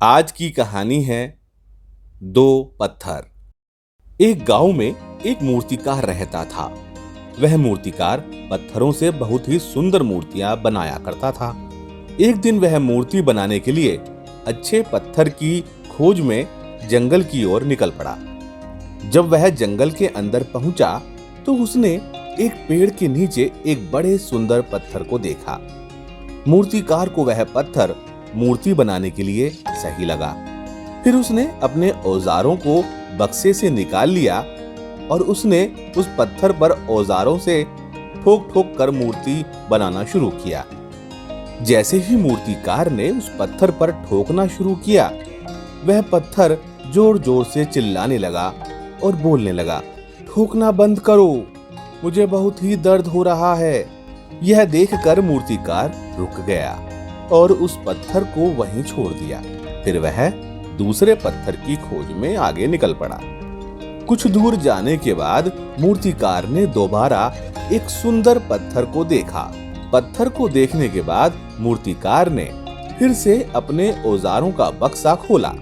आज की कहानी है दो पत्थर। एक गांव में एक मूर्तिकार रहता था। वह मूर्तिकार पत्थरों से बहुत ही सुंदर मूर्तियां बनाया करता था। एक दिन वह मूर्ति बनाने के लिए अच्छे पत्थर की खोज में जंगल की ओर निकल पड़ा। जब वह जंगल के अंदर पहुंचा तो उसने एक पेड़ के नीचे एक बड़े सुंदर पत्थर को देखा। मूर्तिकार को वह पत्थर मूर्ति बनाने के लिए सही लगा। फिर उसने अपने औजारों को बक्से से निकाल लिया और उसने उस पत्थर पर औजारों से ठोक ठोक कर मूर्ति बनाना शुरू किया। जैसे ही मूर्तिकार ने उस पत्थर पर ठोकना शुरू किया, वह पत्थर जोर जोर से चिल्लाने लगा और बोलने लगा, ठोकना बंद करो, मुझे बहुत ही दर्द हो रहा है। यह देखकर मूर्तिकार रुक गया और उस पत्थर को वहीं छोड़ दिया। फिर वह दूसरे पत्थर की खोज में आगे निकल पड़ा। कुछ दूर जाने के बाद मूर्तिकार ने दोबारा एक सुंदर पत्थर को देखा। पत्थर को देखने के बाद मूर्तिकार ने फिर से अपने औजारों का बक्सा खोला,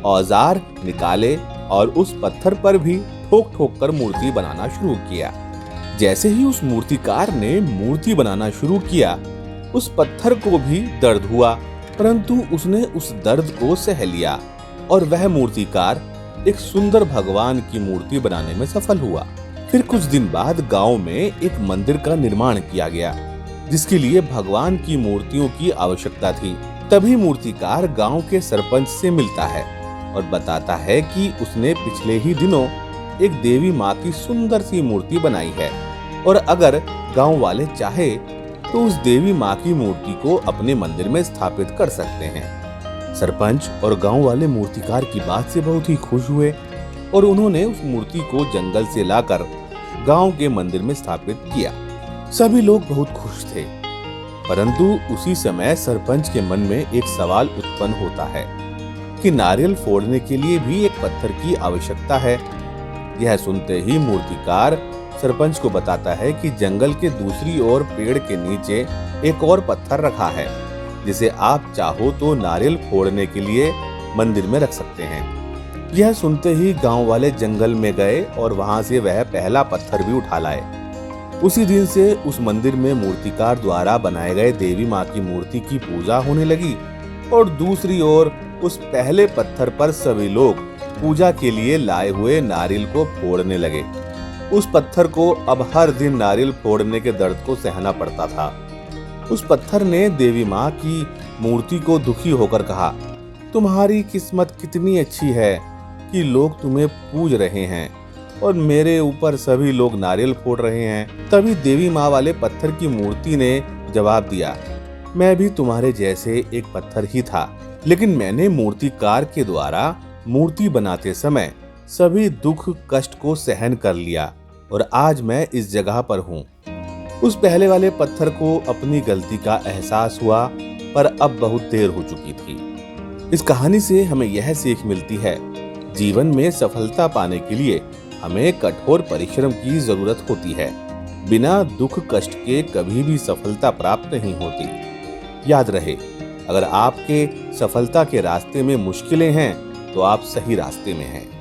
औजार निकाले और उस पत्थर पर भी ठोक ठोक कर मूर्ति बनाना शुरू किया। जैसे ही उस मूर्तिकार ने मूर्ति बनाना शुरू किया, उस पत्थर को भी दर्द हुआ, परंतु उसने उस दर्द को सह लिया और वह मूर्तिकार एक सुंदर भगवान की मूर्ति बनाने में सफल हुआ। फिर कुछ दिन बाद गांव में एक मंदिर का निर्माण किया गया, जिसके लिए भगवान की मूर्तियों की आवश्यकता थी। तभी मूर्तिकार गांव के सरपंच से मिलता है और बताता है कि उसने पिछले ही दिनों एक देवी माँ की सुंदर सी मूर्ति बनाई है और अगर गांव वाले चाहे तो उस देवी माँ की मूर्ति को अपने मंदिर में स्थापित कर सकते हैं। सरपंच और गांव वाले मूर्तिकार की बात से बहुत ही खुश हुए और उन्होंने उस मूर्ति को जंगल से लाकर गांव के मंदिर में स्थापित किया। सभी लोग बहुत खुश थे, परंतु उसी समय सरपंच के मन में एक सवाल उत्पन्न होता है कि नारियल फोड़ने के लिए भी एक पत्थर की आवश्यकता है। यह सुनते ही मूर्तिकार सरपंच को बताता है कि जंगल के दूसरी ओर पेड़ के नीचे एक और पत्थर रखा है, जिसे आप चाहो तो नारियल फोड़ने के लिए मंदिर में रख सकते हैं। यह सुनते ही गांव वाले जंगल में गए और वहां से वह पहला पत्थर भी उठा लाए। उसी दिन से उस मंदिर में मूर्तिकार द्वारा बनाए गए देवी माँ की मूर्ति की पूजा होने लगी और दूसरी ओर उस पहले पत्थर पर सभी लोग पूजा के लिए लाए हुए नारियल को फोड़ने लगे। उस पत्थर को अब हर दिन नारियल फोड़ने के दर्द को सहना पड़ता था। उस पत्थर ने देवी माँ की मूर्ति को दुखी होकर कहा, तुम्हारी किस्मत कितनी अच्छी है कि लोग तुम्हें पूज रहे हैं और मेरे ऊपर सभी लोग नारियल फोड़ रहे हैं। तभी देवी माँ वाले पत्थर की मूर्ति ने जवाब दिया, मैं भी तुम्हारे जैसे एक पत्थर ही था, लेकिन मैंने मूर्तिकार के द्वारा मूर्ति बनाते समय सभी दुख कष्ट को सहन कर लिया और आज मैं इस जगह पर हूँ। उस पहले वाले पत्थर को अपनी गलती का एहसास हुआ, पर अब बहुत देर हो चुकी थी। इस कहानी से हमें यह सीख मिलती है, जीवन में सफलता पाने के लिए हमें कठोर परिश्रम की जरूरत होती है। बिना दुख कष्ट के कभी भी सफलता प्राप्त नहीं होती। याद रहे, अगर आपके सफलता के रास्ते में मुश्किलें हैं तो आप सही रास्ते में हैं।